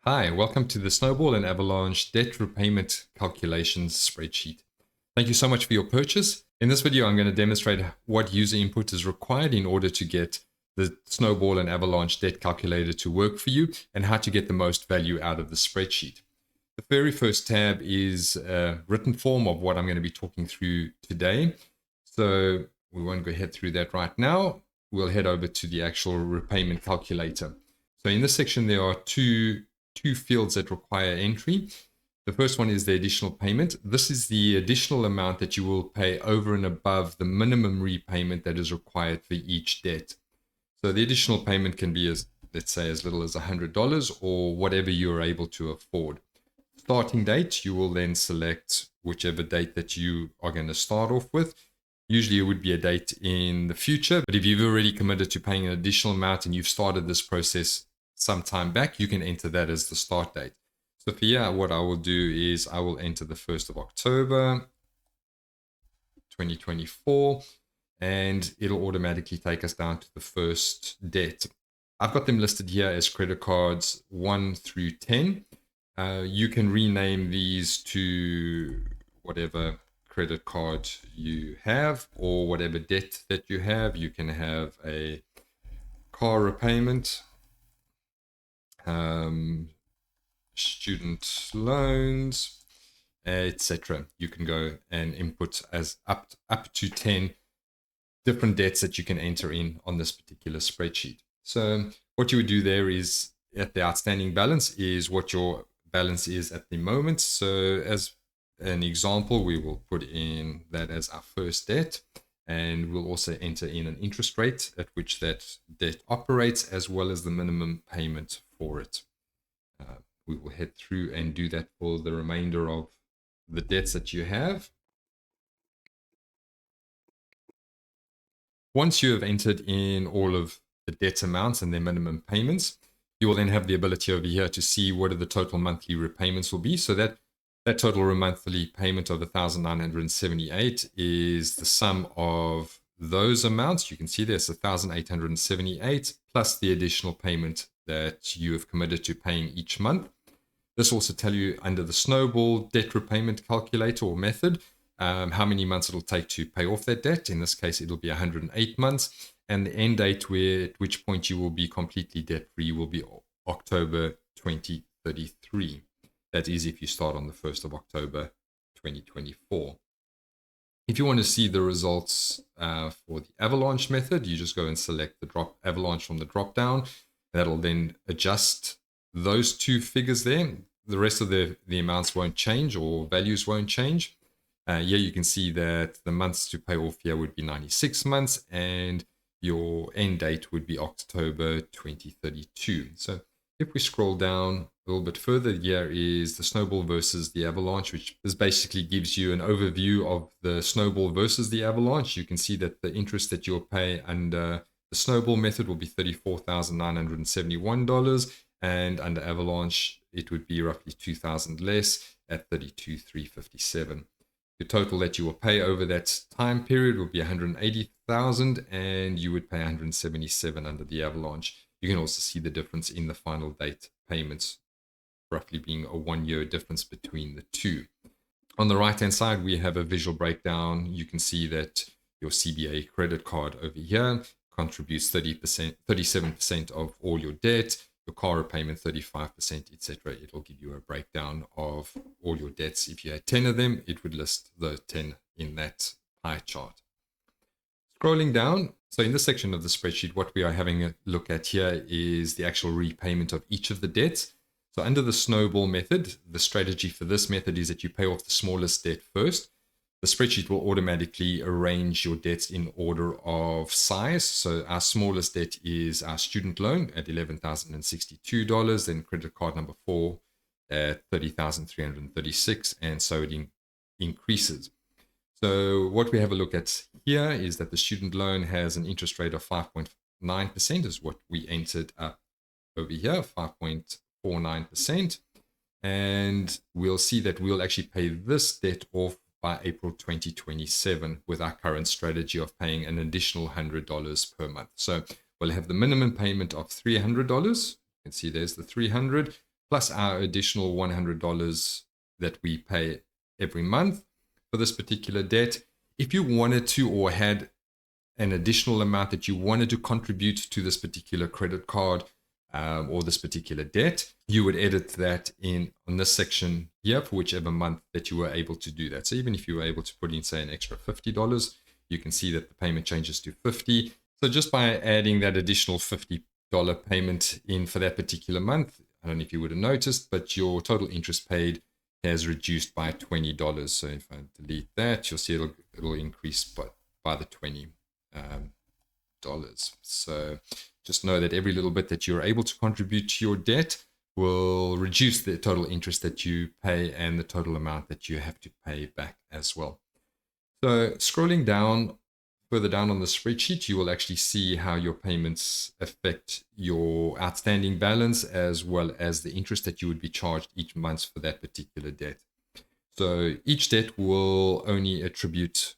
Hi, welcome to the Snowball and Avalanche debt repayment calculations spreadsheet. Thank you so much for your purchase. In this video, I'm going to demonstrate what user input is required in order to get the Snowball and Avalanche debt calculator to work for you and how to get the most value out of the spreadsheet. The very first tab is a written form of what I'm going to be talking through today. So we won't go head through that right now. We'll head over to the actual repayment calculator. So in this section, there are two fields that require entry. The first one is the additional payment. This is the additional amount that you will pay over and above the minimum repayment that is required for each debt. So the additional payment can be let's say, as little as $100 or whatever you're able to afford. Starting date, you will then select whichever date that you are going to start off with. Usually it would be a date in the future, but if you've already committed to paying an additional amount and you've started this process some time back, you can enter that as the start date. So for here, what I will do is I will enter the 1st of October 2024, and it'll automatically take us down to the first debt. I've got them listed here as credit cards 1 through 10. You can rename these to whatever credit card you have or whatever debt that you have. You can have a car repayment, student loans, etc. You can go and input as up to 10 different debts that you can enter in on this particular spreadsheet. So what you would do there is at the outstanding balance is what your balance is at the moment. So as an example, we will put in that as our first debt, and we'll also enter in an interest rate at which that debt operates, as well as the minimum payment for it. We will head through and do that for the remainder of the debts that you have. Once you have entered in all of the debt amounts and their minimum payments, you will then have the ability over here to see what are the total monthly repayments will be. So that total monthly payment of $1,978 is the sum of those amounts. You can see there's $1,878 plus the additional payment that you have committed to paying each month. This will also tell you under the Snowball debt repayment calculator or method how many months it'll take to pay off that debt. In this case, it'll be 108 months. And the end date at which point you will be completely debt-free will be October 2033. That is if you start on the 1st of October 2024. If you want to see the results for the Avalanche method, you just go and select the Avalanche from the drop-down. That'll then adjust those two figures there. The rest of the amounts won't change or values won't change. Here you can see that the months to pay off here would be 96 months and your end date would be October 2032. So if we scroll down a little bit further, here is the Snowball versus the Avalanche, which this basically gives you an overview of the Snowball versus the Avalanche. You can see that the interest that you'll pay under the Snowball method will be $34,971, and under Avalanche, it would be roughly $2,000 less at $32,357. The total that you will pay over that time period will be $180,000, and you would pay $177 under the Avalanche. You can also see the difference in the final date payments, roughly being a 1-year difference between the two. On the right-hand side, we have a visual breakdown. You can see that your CBA credit card over here contributes 37% of all your debt, your car repayment 35%, etc. It'll give you a breakdown of all your debts. If you had 10 of them, it would list the 10 in that pie chart. Scrolling down, so in this section of the spreadsheet, what we are having a look at here is the actual repayment of each of the debts. So under the Snowball method, the strategy for this method is that you pay off the smallest debt first. The spreadsheet will automatically arrange your debts in order of size. So our smallest debt is our student loan at $11,062, then credit card number 4 at $30,336, and so it increases. So what we have a look at here is that the student loan has an interest rate of 5.9% is what we entered up over here, 5.49%. And we'll see that we'll actually pay this debt off by April 2027 with our current strategy of paying an additional $100 per month. So we'll have the minimum payment of $300. You can see there's the $300. plus our additional $100 that we pay every month for this particular debt. If you wanted to, or had an additional amount that you wanted to contribute to this particular credit card or this particular debt, you would edit that in on this section here for whichever month that you were able to do that. So even if you were able to put in, say, an extra $50, you can see that the payment changes to $50. So just by adding that additional $50 payment in for that particular month, I don't know if you would have noticed, but your total interest paid has reduced by $20. So if I delete that, you'll see it'll increase by the $20. So just know that every little bit that you're able to contribute to your debt will reduce the total interest that you pay and the total amount that you have to pay back as well. So scrolling down, further down on the spreadsheet, you will actually see how your payments affect your outstanding balance as well as the interest that you would be charged each month for that particular debt. So each debt will only attribute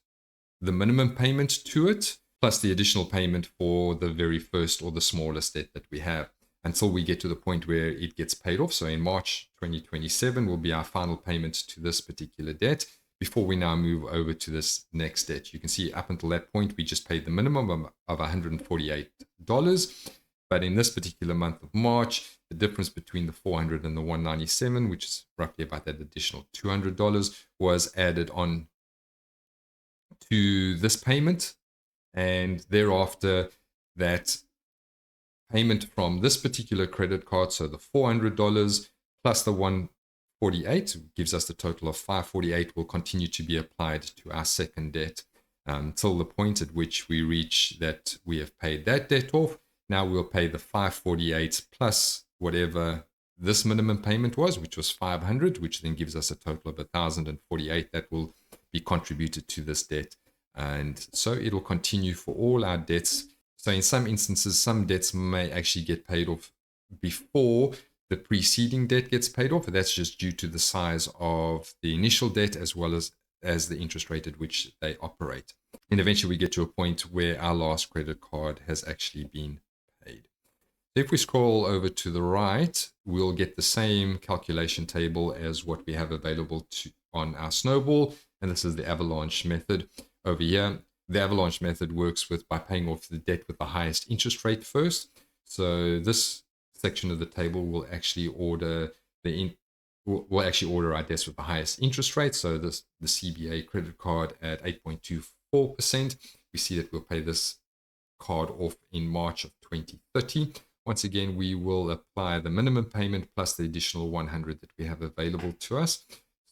the minimum payment to it, plus the additional payment for the very first or the smallest debt that we have, until we get to the point where it gets paid off. So in March 2027 will be our final payment to this particular debt before we now move over to this next debt. You can see up until that point, we just paid the minimum of $148. But in this particular month of March, the difference between the $400 and the $197, which is roughly about that additional $200, was added on to this payment, and thereafter that payment from this particular credit card, so the $400 plus the $148 gives us the total of $548, will continue to be applied to our second debt until the point at which we reach that we have paid that debt off. Now we'll pay the $548 plus whatever this minimum payment was, which was $500, which then gives us a total of $1,048 that will be contributed to this debt. And so it will continue for all our debts. So in some instances, some debts may actually get paid off before the preceding debt gets paid off. That's just due to the size of the initial debt as well as the interest rate at which they operate. And eventually we get to a point where our last credit card has actually been paid. If we scroll over to the right, we'll get the same calculation table as what we have available on our Snowball. And this is the Avalanche method. Over here, the Avalanche method works by paying off the debt with the highest interest rate first. So this section of the table will actually order our debts with the highest interest rate. So the CBA credit card at 8.24%. We see that we'll pay this card off in March of 2030. Once again, we will apply the minimum payment plus the additional $100 that we have available to us.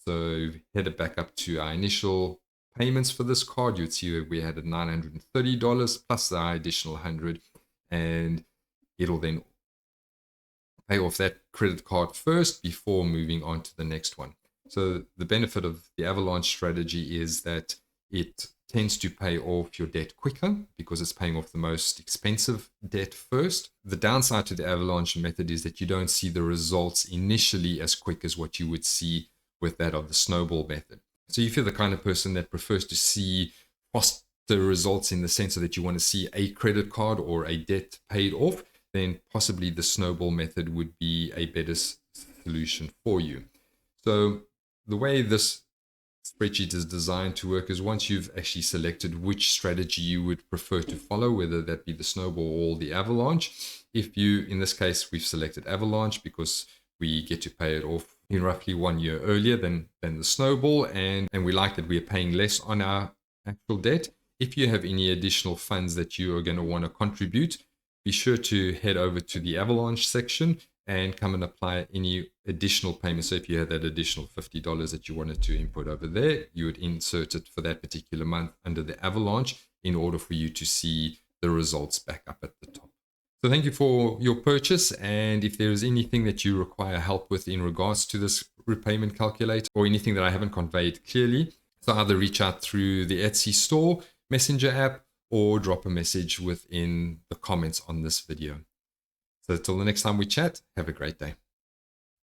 So head it back up to our initial payments for this card. You'd see that we had $930 plus the additional $100, and it'll then pay off that credit card first before moving on to the next one. So the benefit of the Avalanche strategy is that it tends to pay off your debt quicker because it's paying off the most expensive debt first. The downside to the Avalanche method is that you don't see the results initially as quick as what you would see with that of the Snowball method. So if you're the kind of person that prefers to see faster results in the sense that you want to see a credit card or a debt paid off, then possibly the Snowball method would be a better solution for you. So the way this spreadsheet is designed to work is once you've actually selected which strategy you would prefer to follow, whether that be the Snowball or the Avalanche. In this case, we've selected Avalanche because we get to pay it off in roughly 1 year earlier than the Snowball, and we like that we are paying less on our actual debt. If you have any additional funds that you are going to want to contribute, be sure to head over to the Avalanche section and come and apply any additional payments. So if you had that additional $50 that you wanted to input over there, you would insert it for that particular month under the Avalanche in order for you to see the results back up at the top. So thank you for your purchase. And if there is anything that you require help with in regards to this repayment calculator or anything that I haven't conveyed clearly, so either reach out through the Etsy store, Messenger app, or drop a message within the comments on this video. So until the next time we chat, have a great day.